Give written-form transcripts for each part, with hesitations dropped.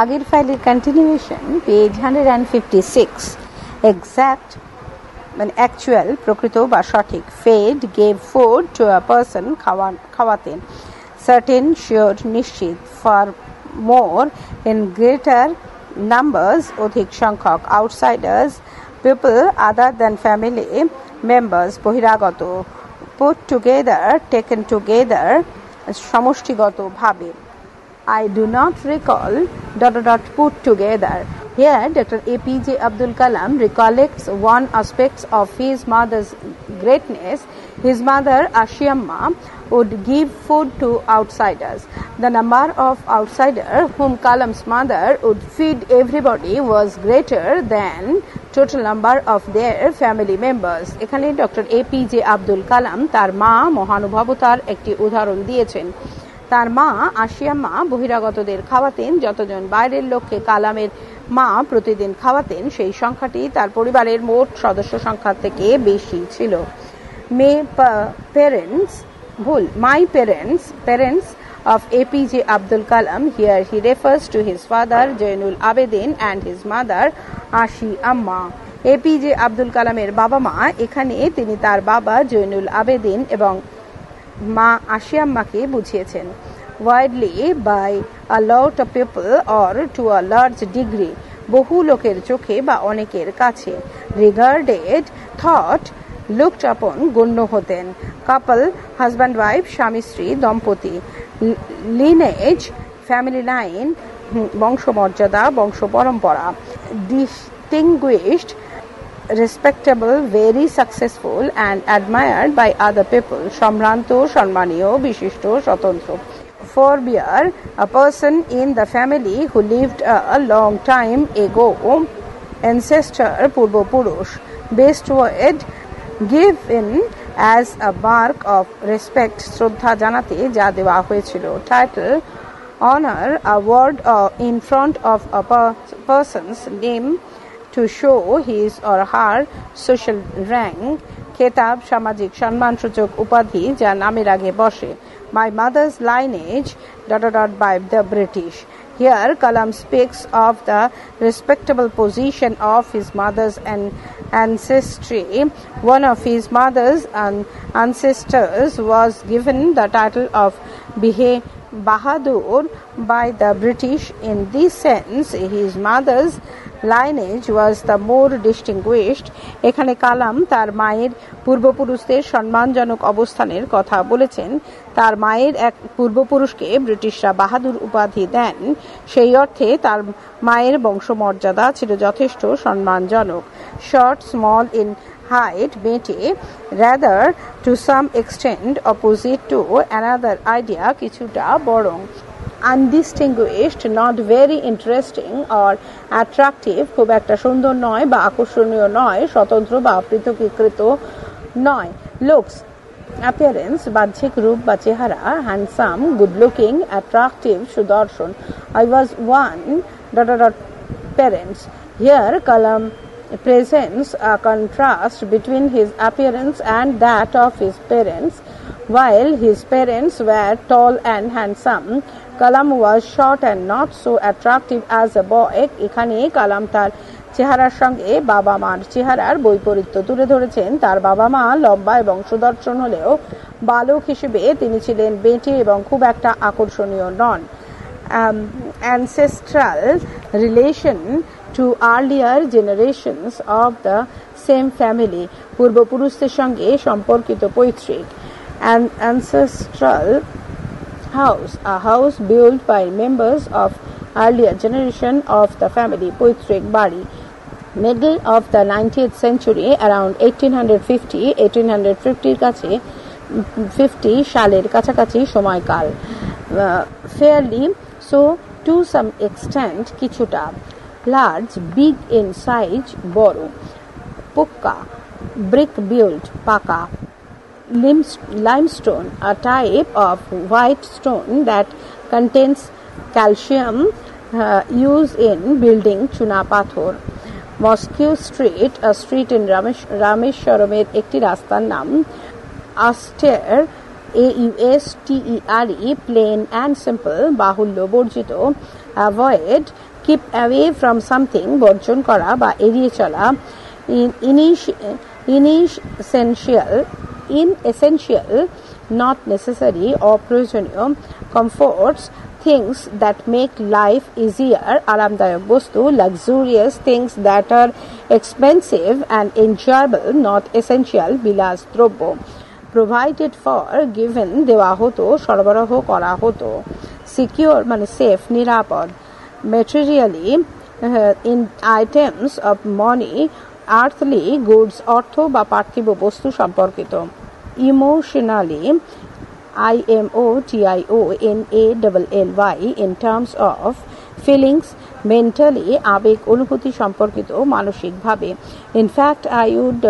আগের ফাইলের continuation page 156 exact মানে অ্যাকচুয়াল প্রকৃত বা সঠিক fed gave food to a person খাওয়াতেন সার্টেন শিওর নিশ্চিত for more in greater numbers অধিক সংখ্যক outsiders people other than family members বহিরাগত পুট টুগেদার টেকেন টুগেদার সমষ্টিগতভাবে I do not recall ... put together. Here, Dr. APJ Abdul Kalam recollects one aspect of his mother's greatness. His mother, Ashiamma, would give food to outsiders. The number of outsiders whom Kalam's mother would feed everybody was greater than total number of their family members. এখানে doctor APJ Abdul Kalam তার মা মহানুভবতার একটি উদাহরণ দিয়েছেন। তার মা আশিয়াম্মা বহিরাগতদের খাওয়াতেন যতজন বাইরের লোককে কালামের মা প্রতিদিন খাওয়াতেন সেই সংখ্যাটি তার পরিবারের মোট সদস্য সংখ্যা থেকে বেশি ছিল। My parents of APJ Abdul Kalam, here he refers to his father Jainul Abedin and his mother Ashi Amma. APJ Abdul Kalamের বাবা মা এখানে তিনি তার বাবা জৈনুল আবেদিন এবং মা আশিয়াম্মাকে বুঝিয়েছেন। Widely by a lot of people or to a large degree, বহু লোকের চোখে বা অনেকের কাছে, regarded, thought, looked upon, গণ্য হতেন। couple, husband wife, স্বামী স্ত্রী দম্পতি। lineage, family line, বংশমর্যাদা বংশ পরম্পরা। distinguished, respectable, very successful and admired by other people, সম্ভ্রান্ত সম্মানীয় বিশিষ্ট স্বতন্ত্র। forebear, a person in the family who lived a long time ago, ancestor, পূর্বপুরুষ। bestowed, given as a mark of respect, শ্রদ্ধা জানাতে যা দেওয়া হয়েছিল। title, honor, a word in front of a person's name to show his or her social rank, খেতাব, সামাজিক সম্মানসূচক উপাধি যা নামের আগে বসে। My mother's lineage ... by the British. Here Kalam speaks of the respectable position of his mother's ancestry. One of his mother's ancestors was given the title of Bahadur by the British. In this sense, his mother's lineage was the more distinguished. এখানে কালাম তার মায়ের পূর্বপুরুষদের সম্মানজনক অবস্থানের কথা বলেছেন। তার মায়ের এক পূর্বপুরুষকে ব্রিটিশরা বাহাদুর উপাধি দেন, সেই অর্থে তার মায়ের বংশমর্যাদা ছিল যথেষ্ট সম্মানজনক। short, small in height, বেঁটে, rather to some extent opposite to another idea, কিছুটা বরং। undistinguished, not very interesting or attractive, খুব একটা সুন্দর নয় বা আকর্ষণীয় নয়, স্বতন্ত্র বা পৃথকীকৃত নয়। looks, appearance, বাহ্যিক রূপ বা চেহারা, handsome, good looking, attractive, Sudarshan. I was one ... parents. Here Kalam presents a contrast between his appearance and that of his parents. While his parents were tall and handsome, Kalam was short and not so attractive as a boy. এখানে কালাম তার চেহারার সঙ্গে বাবা মার চেহারার বৈপরীত্য তুলে ধরেছেন। তার বাবা মা লম্বা এবং সুদর্শন হলেও বালক হিসেবে তিনি ছিলেন বেঁটে এবং খুব একটা আকর্ষণীয় নন। ancestral relation to earlier generations of the same family, পূর্বপুরুষদের সঙ্গে সম্পর্কিত পৈতৃক। An ancestral house, a house built by members of earlier generation of the family, পৈতৃক বাড়ি। middle of the 19th century, around 1850 কাছে 50 সালের কাছাকাছি সময়কাল। fairly so, to some extent, কিছুটা। large, big in size, বড়। pukka, brick built, পাকা। limestone, a type of white stone that contains calcium, used in building, চুনা পাথর। Mosque Street, a street in রামেশ্বরমের একটি রাস্তার নাম। austere, AUSTERE, plain and simple, বাহুল্য বর্জিত, avoid, keep away from something, বর্জন করা বা এড়িয়ে চলা, inessential, not necessary, অপ্রয়োজনীয়, comforts, things that make life easier, আরামদায়ক বস্তু, luxurious, things that are expensive and enjoyable, not essential, বিলাস দ্রব্য, provided for, given, দেওয়া হতো, সরবরাহ করা হতো, secure মানে সেফ, নিরাপদ, materially, in items of money, earthly, goods, অর্থ বা পার্থিব বস্তু সম্পর্কিত, emotionally, IMOTIONALLY, in terms of feelings, mentally, আবেগ অনুভূতি সম্পর্কিত, মানসিকভাবে, in fact, I would ...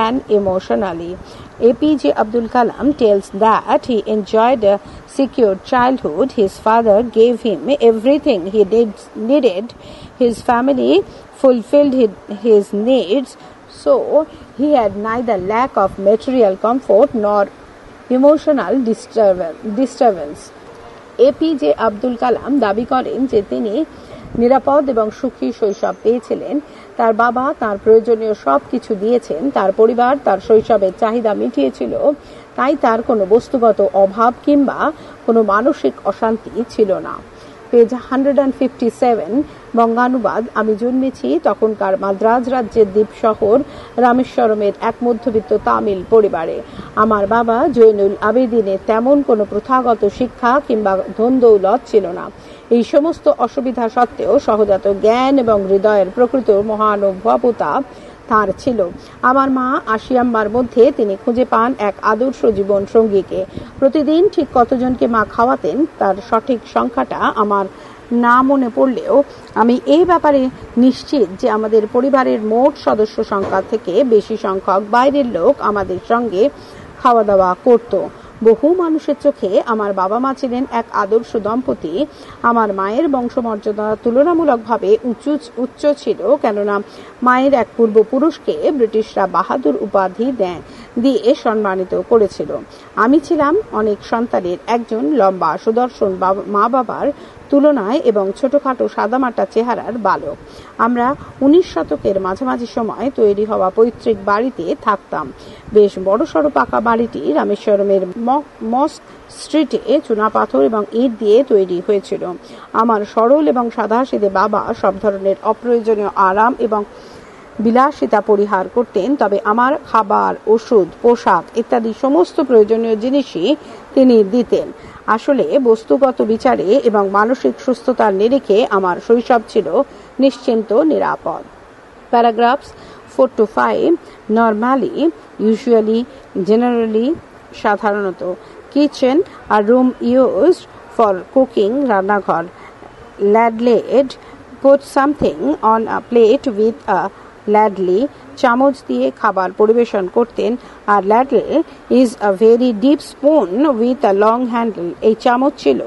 and emotionally. APJ Abdul Kalam tells that he enjoyed a secure childhood. His father gave him everything he needed. His family fulfilled his needs, so he had neither lack of material comfort nor emotional disturbance. APJ Abdul Kalam দাবি করেন যে তিনি নিরাপদ এবং সুখী শৈশব পেয়েছিলেন। তার বাবা তার প্রয়োজনীয় সব কিছু দিয়েছেন, তার পরিবার তার শৈশবের চাহিদা মিটিয়েছিল, তাই তার কোনো বস্তুগত অভাব কিংবা কোনো মানসিক অশান্তি ছিল না। পেজ 157, বঙ্গানুবাদ। আমি জন্মেছি তখনকার মাদ্রাজ রাজ্যের দ্বীপ শহর রামেশ্বরমের এক মধ্যবিত্ত তামিল পরিবারে। আমার বাবা জৈনুল আবেদিনের তেমন কোনো প্রথাগত শিক্ষা কিংবা ধনদৌলত ছিল না। এই সমস্ত অসুবিধা সত্ত্বেও সহজাত জ্ঞান এবং হৃদয়ের প্রকৃত মহানুভবতা তার ছিল। আমার মা আশিয়াম্মার মধ্যে তিনি খুঁজে পান এক আদর্শ জীবন সঙ্গীকে। প্রতিদিন ঠিক কতজনকে মা খাওয়াতেন তার সঠিক সংখ্যাটা আমার না মনে পড়লেও আমি এই ব্যাপারে নিশ্চিত যে আমাদের পরিবারের মোট সদস্য সংখ্যা থেকে বেশি সংখ্যক বাইরের লোক আমাদের সঙ্গে খাওয়া দাওয়া করত। বহু মানুষের চোখে আমার বাবা মা ছিলেন এক আদর্শ দম্পতি। আমার মায়ের বংশমর্যাদা তুলনামূলকভাবে উচ্চ ছিল, কেননা মায়ের এক পূর্বপুরুষকে ব্রিটিশরা বাহাদুর উপাধি দিয়ে সম্মানিত করেছিল। আমি ছিলাম অনেক সন্তানের একজন, লম্বা সুদর্শন মা বাবার তুলনায় এবং ছোটখাটো সাদামাটা চেহারার বালক। আমরা 19 শতকের মাঝামাঝি সময় তৈরি হওয়া পৈতৃক বাড়িতে থাকতাম। বেশ বড়সড় পাকা বাড়িটি রামেশ্বরমের মস্ক স্ট্রিটে চুনাপাথর এবং ইট দিয়ে তৈরি হয়েছিল। আমার সরল এবং সাদাসিধে বাবা সব ধরনের অপ্রয়োজনীয় আরাম এবং বিলাসিতা পরিহার করতেন, তবে আমার খাবার, ওষুধ, পোশাক ইত্যাদি সমস্ত প্রয়োজনীয় জিনিসই তিনি দিতেন। আসলে বস্তুগত বিচারে এবং মানসিক সুস্থতার নিরিখে আমার শৈশব ছিল নিশ্চিন্ত, নিরাপদ। Paragraphs 4 to 5, normally, usually, generally, সাধারণত, kitchen, a room used for cooking, রান্নাঘর, ladled, put something on a plate with a ladle, চামচ দিয়ে খাবার পরিবেশন করতেন। আর ladle is a very deep spoon with a long handle, এই চামচ ছিল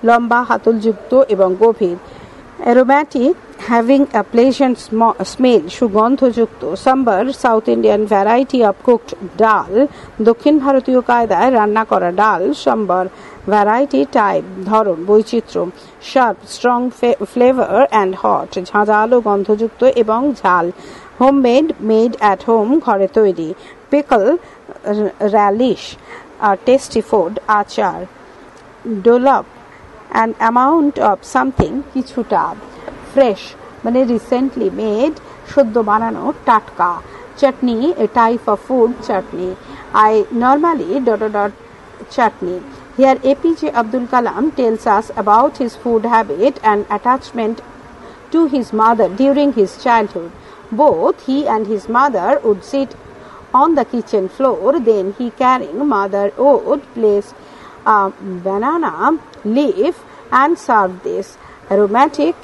লম্বা হাতলযুক্ত এবং গভীর। Aromatic, having a pleasant smell, সুগন্ধযুক্ত। Sambar, south Indian variety of cooked ডাল, দক্ষিণ ভারতীয় কায়দায় রান্না করা ডাল। সাম্বার, ভ্যারাইটি, টাইপ, ধরন, বৈচিত্র্য। Sharp, strong flavour and hot, ঝাঁঝালো, গন্ধযুক্ত এবং ঝাল। হোমমেড, মেড অ্যাট হোম, ঘরে তৈরি। পিকল, র্যালিশ, টেস্টি ফুড, আচার। ডোলপ, an amount of something, কিছুটা। ফ্রেশ মানে রিসেন্টলি মেড, সদ্য বানানো, টাটকা। চাটনি, a type of food, chutney. I normally ... chutney. Here APJ Abdul Kalam tells us about his food habit and attachment to his mother during his childhood. Both he and his mother would sit on the kitchen floor, then he carrying mother would place a banana leaf and serve this. Aromatic,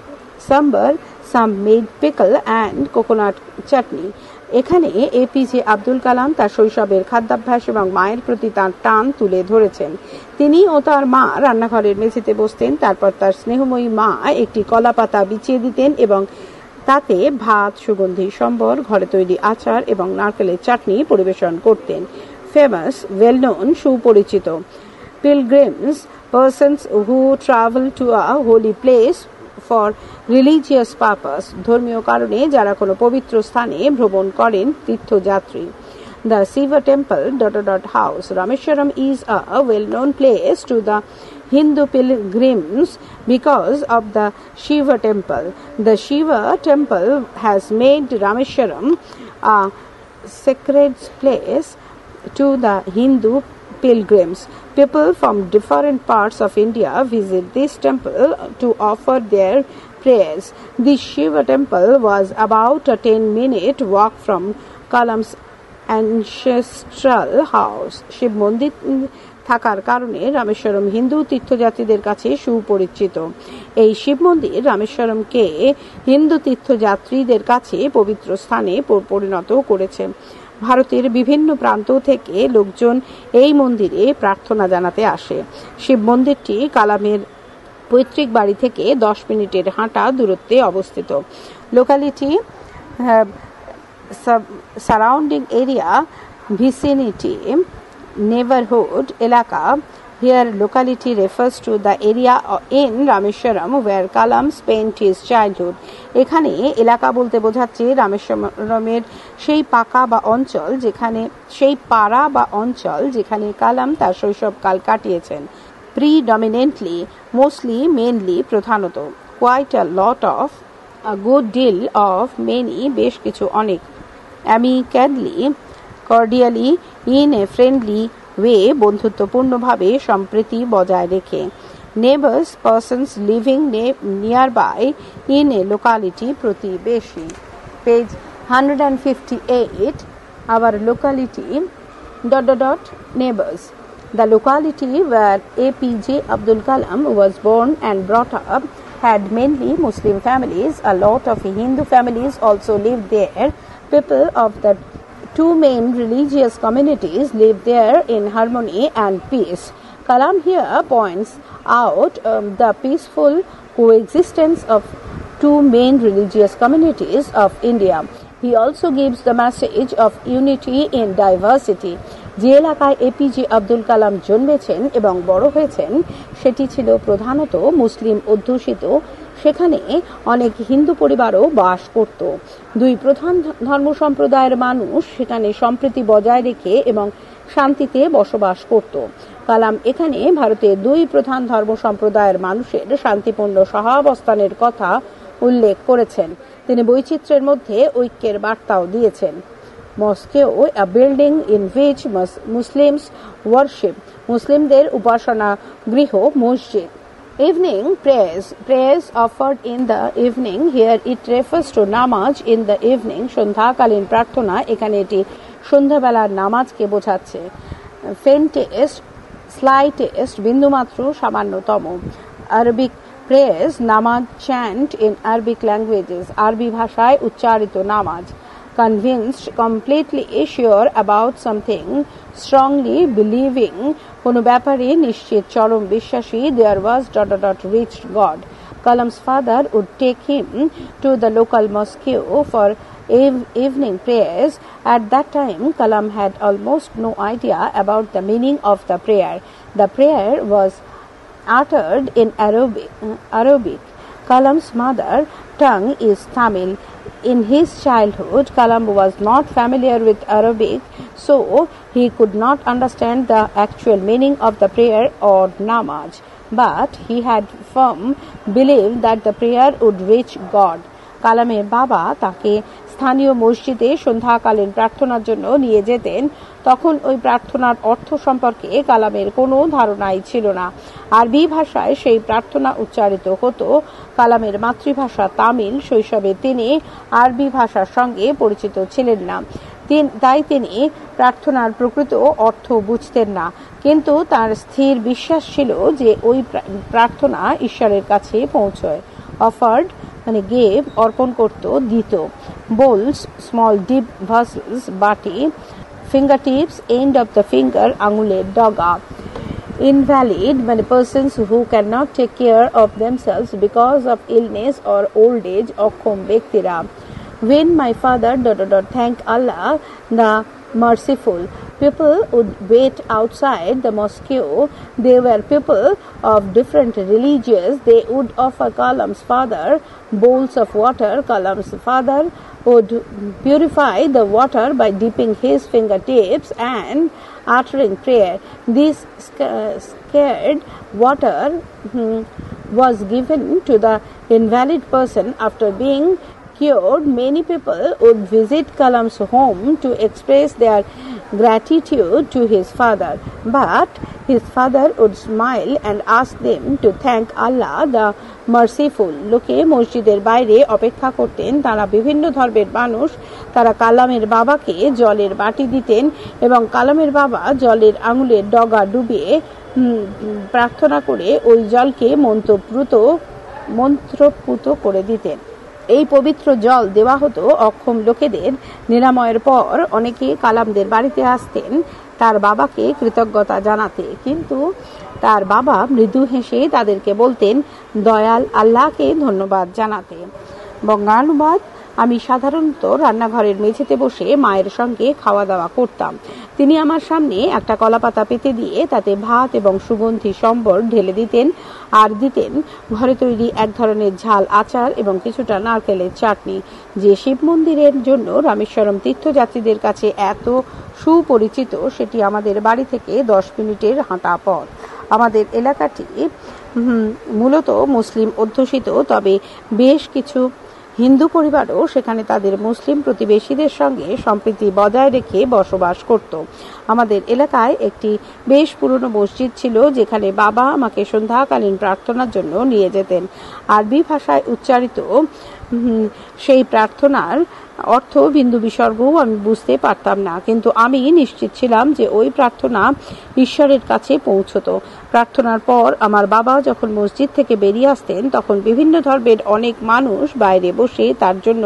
sambar, some made pickle and coconut chutney. এখানে APJ Abdul Kalam তার শৈশবের খাদ্যাভ্যাস এবং মায়ের প্রতি তার টান তুলে ধরেছেন। তিনি ও তার মা রান্নাঘরের মেঝেতে বসতেন, তারপর তার স্নেহময়ী মা একটি কলা পাতা বিছিয়ে দিতেন এবং তাতে ভাত, সুগন্ধি সম্বর, ঘরে তৈরি আচার এবং নারকেলের চাটনি পরিবেশন করতেন। famous, well known, সুপরিচিত. Pilgrims, persons who travel to a holy place for religious purpose, ধর্মীয় কারণে যারা কোনো পবিত্র স্থানে ভ্রমণ করেন, তীর্থযাত্রী. The Shiva temple ... house. Rameshwaram is a well-known place to the Hindu pilgrims because of the Shiva temple. The Shiva temple has made Rameshwaram a sacred place to the Hindu pilgrims. People from different parts of India visit this temple to offer their prayers. This Shiva temple was about a 10-minute walk from Kalam's ancestral house. Shiva মন্দির থাকার কারণে রামেশ্বরম হিন্দু তীর্থযাত্রীদের কাছে সুপরিচিত. এই শিব মন্দির রামেশ্বরমকে হিন্দু তীর্থযাত্রীদের কাছে পবিত্র স্থানে পরিণত করেছে. ভারতের বিভিন্ন প্রান্ত থেকে লোকজন এই মন্দিরে প্রার্থনা জানাতে আসে. শিব মন্দিরটি কালামের পৈতৃক বাড়ি থেকে 10 মিনিটের হাঁটা দূরত্বে অবস্থিত. Locality surrounding area, vicinity, neighborhood, elaka. Here locality refers to the area in Rameshwaram where Kalam spent his childhood. এখানে এলাকা বলতে বোঝাচ্ছে রামেশ্বরমের সেই পাকা বা অঞ্চল যেখানে সেই পাড়া বা অঞ্চল যেখানে কালাম তার শৈশবকাল কাটিয়েছেন. Predominantly, mostly, mainly, প্রধানত. Quite a lot of, a good deal of, many, বেশ কিছু অনেক. Amicably, cordially, in a friendly way, বন্ধুত্বপূর্ণভাবে সম্প্রীতি বজায় রেখে. Neighbors, persons living nearby in a locality, প্রতিবেশী. Page 158. Our locality ... neighbors. The locality where APJ Abdul Kalam was born and brought up had mainly Muslim families. A lot of Hindu families also lived there. People of the two main religious communities lived there in harmony and peace. Kalam here points out the peaceful coexistence of two main religious communities of India. He also gives the message of unity in diversity. যে এলাকায় APJ Abdul Kalam জন্মেছেন এবং বড় হয়েছেন সেটি ছিল প্রধানত মুসলিম অধ্যুষিত. সেখানে অনেক হিন্দু পরিবারও বাস করত. দুই প্রধান ধর্ম সম্প্রদায়ের মানুষ সেখানে সম্প্রীতি বজায় রেখে এবং শান্তিতে বসবাস করত. কালাম এখানে ভারতের দুই প্রধান ধর্ম সম্প্রদায়ের মানুষের শান্তিপূর্ণ সহাবস্থানের কথা উল্লেখ করেছেন. তিনি বৈচিত্র্যের মধ্যে ঐক্যের বার্তাও দিয়েছেন. Mosque, a building in which Muslims worship. মুসলিমদের উপাসনা গৃহ মসজিদ. Evening prayers offered in the evening. Here it refers to namaz in the evening. সন্ধ্যাকালীন প্রার্থনা, এখানে এটি সন্ধ্যাবেলার নামাজকে বোঝাচ্ছে. Faintest, slightest, বিন্দুমাত্র, সামান্যতম. Arabic prayers, namaz chant in Arabic languages. আরবি ভাষায় উচ্চারিত নামাজ. Convinced, completely sure about something, strongly believing, কোনো ব্যাপারে নিশ্চিত, চরম বিশ্বাসী. There was ... reached God. Kalam's father would take him to the local mosque for evening prayers. At that time, Kalam had almost no idea about the meaning of the prayer. The prayer was uttered in Arabic. Kalam's mother tongue is Tamil. In his childhood, Kalam was not familiar with Arabic, so he could not understand the actual meaning of the prayer or namaz. But he had firm belief that the prayer would reach God. কালামের বাবা তাকে স্থানীয় মসজিদে সন্ধ্যাকালীন প্রার্থনার জন্য নিয়ে যেতেন. তখন ওই প্রার্থনার অর্থ সম্পর্কে কালামের কোনো ধারণাই ছিল না. আরবি ভাষায় সেই প্রার্থনা উচ্চারিত হতো. কালামের মাতৃভাষা তামিল. শৈশবে তিনি আরবি ভাষার সঙ্গে পরিচিত ছিলেন না, তাই তিনি প্রার্থনার প্রকৃত অর্থ বুঝতেন না. কিন্তু তার স্থির বিশ্বাস ছিল যে ওই প্রার্থনা ঈশ্বরের কাছে পৌঁছয়. অফার্ড মানে গেভ, অর্পণ করত, দিত. বোলস, স্মল ডিপ ভাসেলস, বাটি. ফিঙ্গারটিপস, এন্ড অফ দ্য ফিঙ্গার, আঙুলের ডগা. Invalid, মানে persons who cannot take care of themselves because of illness or old age, অক্ষম ব্যক্তিরা. When my father ... thank Allah the merciful. People would wait outside the mosque. They were people of different religions. They would offer Kalam's father bowls of water. Kalam's father would purify the water by dipping his fingertips and uttering prayer. This scared water was given to the invalid person after being cured. Many people would visit Kalam's home to express their gratitude to his father, but his father would smile and ask them to thank Allah the merciful. লোকে মসজিদের বাইরে অপেক্ষা করতেন। তারা বিভিন্ন ধর্মের মানুষ। তারা কালামের বাবাকে জলের বাটি দিতেন এবং কালামের বাবা জলের আঙুলের ডগা ডুবিয়ে প্রার্থনা করে ওই জলকে মন্ত্রপুত করে দিতেন। এই পবিত্র জল দেওয়া হতো অক্ষম লোকেদের নিরাময়ের পর। অনেকে কালামদের বাড়িতে আসতেন তার বাবাকে কৃতজ্ঞতা জানাতে, কিন্তু তার বাবা মৃদু হেসে তাদেরকে বলতেন দয়াল আল্লাহকে ধন্যবাদ জানাতে। বঙ্গানুবাদ: আমি সাধারণত রান্নাঘরের মেঝেতে বসে মায়ের সঙ্গে খাওয়া দাওয়া করতাম। তিনি আমার সামনে একটা কলাপাতা পেতে দিয়ে তাতে ভাত এবং সুগন্ধি সম্বর ঢেলে দিতেন আর দিতেন ঘরে তৈরি এক ধরনের ঝাল আচার এবং কিছুটা নারকেলের চাটনি, যে শিব মন্দিরের জন্য রামেশ্বরম তীর্থযাত্রীদের কাছে এত সুপরিচিত। সেটি আমাদের বাড়ি থেকে 10 মিনিটের হাঁটা পথ। আমাদের এলাকাটি মূলত মুসলিম অধ্যুষিত, তবে বেশ কিছু হিন্দু পরিবারও সেখানে তাদের মুসলিম প্রতিবেশীদের সঙ্গে সম্প্রীতি বজায় রেখে বসবাস করত। আমাদের এলাকায় একটি বেশ পুরনো মসজিদ ছিল, যেখানে বাবা আমাকে সন্ধ্যাকালীন প্রার্থনার জন্য নিয়ে যেতেন। আরবি ভাষায় উচ্চারিত সেই প্রার্থনার অর্থ বিন্দু বিসর্গও আমি বুঝতে পারতাম না, কিন্তু আমি নিশ্চিত ছিলাম যে ওই প্রার্থনা ঈশ্বরের কাছে পৌঁছত। প্রার্থনার পর আমার বাবা যখন মসজিদ থেকে বেরিয়ে আসতেন, তখন বিভিন্ন ধর্মের অনেক মানুষ বাইরে বসে তার জন্য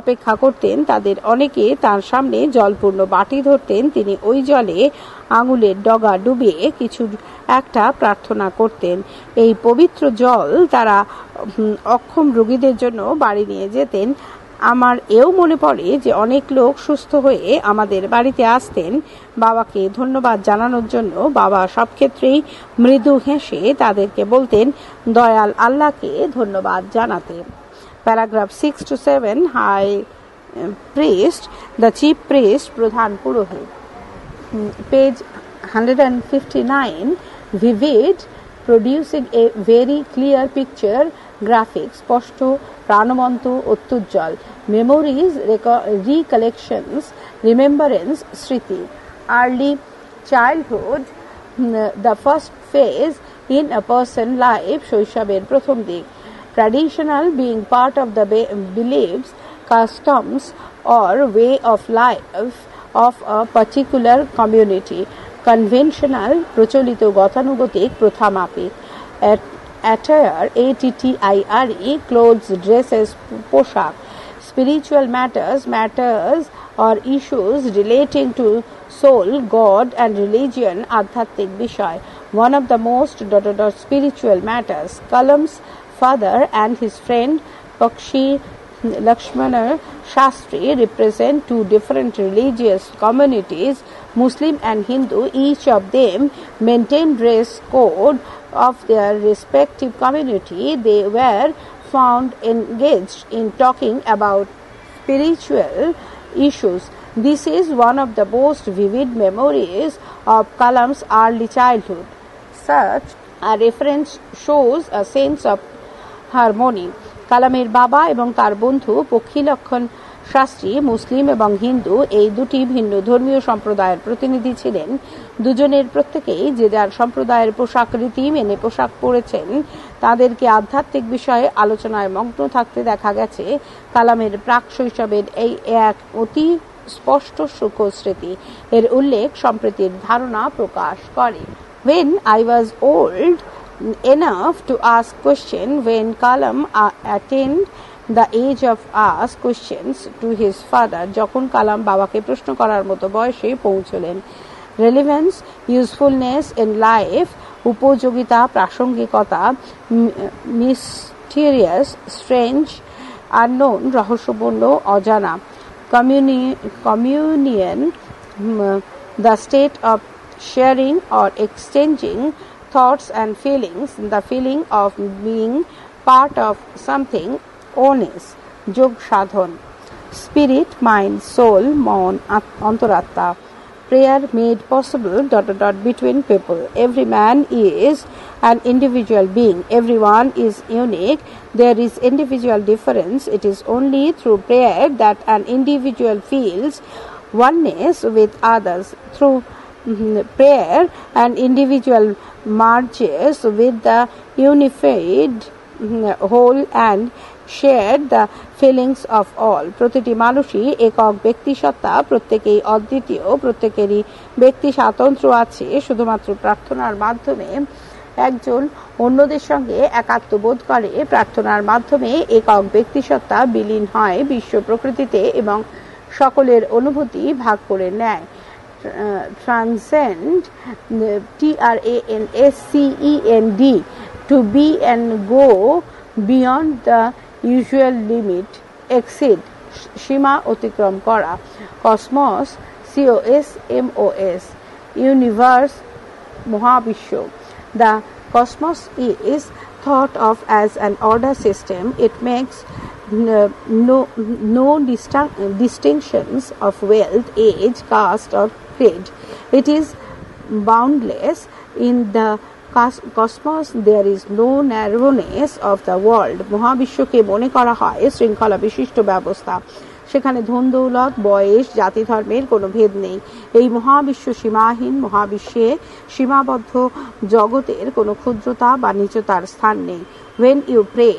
অপেক্ষা করতেন। তাদের অনেকে তার সামনে জলপূর্ণ বাটি ধরতেন। তিনি ওই জলে আঙুলের ডগা ডুবিয়ে কিছু একটা প্রার্থনা করতেন। এই পবিত্র জল তারা অক্ষম রোগীদের জন্য বাড়ি নিয়ে যেতেন। আমার এও মনে পড়ে যে অনেক লোক সুস্থ হয়ে আমাদের বাড়িতে আসতেন বাবাকে ধন্যবাদ জানানোর জন্য। বাবা সব ক্ষেত্রেই মৃদু হেসে তাদেরকে বলতেন দয়াল আল্লাহকে ধন্যবাদ জানাতে। Paragraph 6 to 7. High priest, the chief priest, প্রধান পুরোহিত। Page 159. Vivid, producing a very clear picture, graphics, স্পষ্ট, প্রাণবন্ত, অত্যুজ্জ্বল। Memories, recollections, remembrance, স্মৃতি। Early childhood, the first phase in a person's life, শৈশবের প্রথম দিক। Traditional, being part of the beliefs, customs or way of life of a particular community. Conventional, প্রচলিত গতানুগতিক প্রথা মাফিক। Attire, attire, clothes, dresses, পোশাক। Spiritual matters, matters or issues relating to soul, God and religion, আধ্যাত্মিক বিষয়। One of the most spiritual matters. Kalam's father and his friend Pakshi Lakshmana Shastri represent two different religious communities, Muslim and Hindu. Each of them maintain dress code of their respective community. They were found engaged in talking about spiritual issues. This is one of the most vivid memories of Kalam's early childhood. Such a reference shows a sense of harmony. কালামের বাবা এবং তার বন্ধু পক্ষীলক্ষণ শাস্ত্রী মুসলিম এবং হিন্দু এই দুটি ভিন্ন ধর্মীয় সম্প্রদায়ের প্রতিনিধি ছিলেন। দুজনের প্রত্যেকেই যে যার সম্প্রদায়ের পোশাক রীতি মেনে পোশাক পরেছেন। তাদেরকে আধ্যাত্মিক বিষয়ে আলোচনায় মগ্ন থাকতে দেখা গেছে। কালামের প্রাক শৈশবের এই এক অতি স্পষ্ট সুখ স্মৃতি। এর উল্লেখ সম্প্রীতির ধারণা প্রকাশ করে। When I was old enough to ask questions, when Kalam attained the age of ask questions to his father, যখন কালাম বাবাকে প্রশ্ন করার মতো বয়সে পৌঁছলেন। Relevance, usefulness in life, উপযোগিতা, প্রাসঙ্গিকতা, mysterious, strange, unknown, রহস্যপূর্ণ, অজানা। Communion, the state of sharing or exchanging thoughts and feelings, the feeling of being part of something ones, yog sadhan. Spirit, mind, soul, mon, antaratta. Prayer made possible ... between people. Every man is an individual being. Everyone is unique. There is individual difference. It is only through prayer that an individual feels oneness with others. Through prayer, an individual merges with the unified whole and share the feelings of all. প্রতিটি মানুষই একক ব্যক্তি সত্তা, প্রত্যেকেই অদ্বিতীয়, প্রত্যেকেরই ব্যক্তি স্বাতন্ত্র্য আছে। শুধুমাত্র প্রার্থনার মাধ্যমে একজন অন্যদের সঙ্গে একাত্ম বোধ করে। প্রার্থনার মাধ্যমে একক ব্যক্তি সত্তা বিলীন হয় বিশ্ব প্রকৃতিতে এবং সকলের অনুভূতি ভাগ করে নেয়। Transcend, TRANSCEND, to be and go beyond the usual limit, exceed, সীমা অতিক্রম করা। Cosmos, COSMOS, universe, মহাবিশ্ব। The cosmos is thought of as an order system. It makes no distinctions of wealth, age, caste or creed. It is boundless. In the cosmos there is no narrowness of the world. মহাবিশ্বকে মনে করা হয় শৃঙ্খলা বিশিষ্ট ব্যবস্থা। সেখানে ধন দৌলত, বয়স, জাতি ধর্মের কোনো ভেদ নেই। এই মহাবিশ্ব সীমাহীন। মহাবিশ্বে সীমাবদ্ধ জগতের কোনো ক্ষুদ্রতা বা নীচতার স্থান নেই। When you pray ...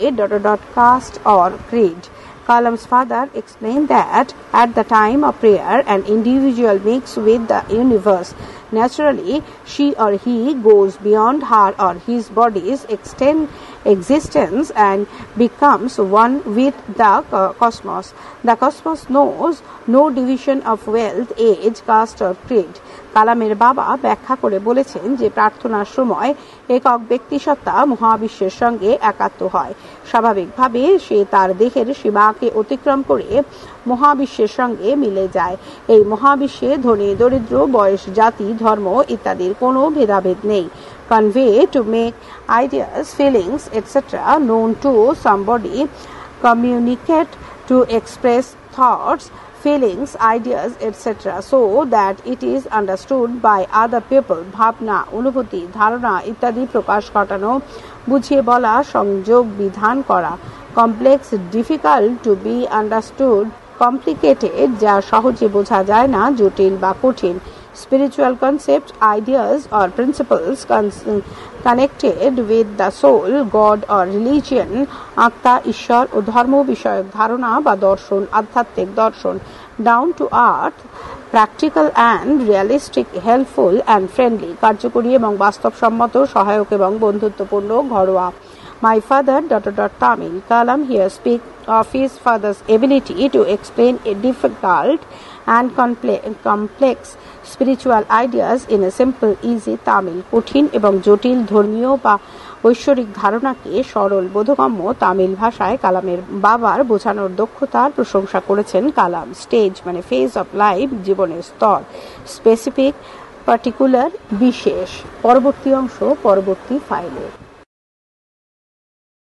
caste or creed. Kalam's father explained that at the time of prayer, an individual mixes with the universe. Naturally, she or he goes beyond her or his body's existence and becomes one with the cosmos. The cosmos knows no division of wealth, age, caste or creed. কালামের বাবা ব্যাখ্যা করে বলেছেন যে প্রার্থনার সময় একক ব্যক্তিসত্তা মহাবিশ্বের সঙ্গে একাত্ম হয়। স্বাভাবিকভাবে সে তার দেহের সীমাকে অতিক্রম করে মহাবিশ্বের সঙ্গে মিলে যায়। এই মহাবিশ্বে ধনী দরিদ্র, বয়স, জাতি, ধর্ম ইত্যাদির কোনো ভেদাভেদ নেই। Convey, to make ideas, feelings, etc. known to somebody. Communicate, to express thoughts, feelings, ideas, etc. so that it is understood by other people. ভাবনা, অনুভূতি, ধারণা ইত্যাদি প্রকাশ ঘটানো, বুঝিয়ে বলা, সংযোগ বিধান করা। Complex, difficult to be understood, complicated, যা সহজে বোঝা যায় না, জটিল বা কঠিন। Spiritual concepts, ideas or principles connected with the soul, God or religion, আত্মা, ঈশ্বর ও ধর্ম বিষয়ক ধারণা বা দর্শন, আধ্যাত্মিক দর্শন। Down to earth, practical and realistic, helpful and friendly, কার্যকরী এবং বাস্তবসম্মত, সহায়ক এবং বন্ধুত্বপূর্ণ, ঘরোয়া। My father ... Tamil. Kalam here speaks of his father's ability to explain a difficult and complex spiritual ideas in a simple, easy Tamil. কঠিন এবং জটিল ধর্মীয় বা ঐশ্বরিক ধারণাকে সরল বোধগম্য তামিল ভাষায় কালামের বাবার বোঝানোর দক্ষতার প্রশংসা করেছেন কালাম। স্টেজ মানে ফেজ অফ লাইফ, জীবনের স্তর। স্পেসিফিক, পার্টিকুলার, বিশেষ। পরবর্তী অংশ পরবর্তী ফাইলে।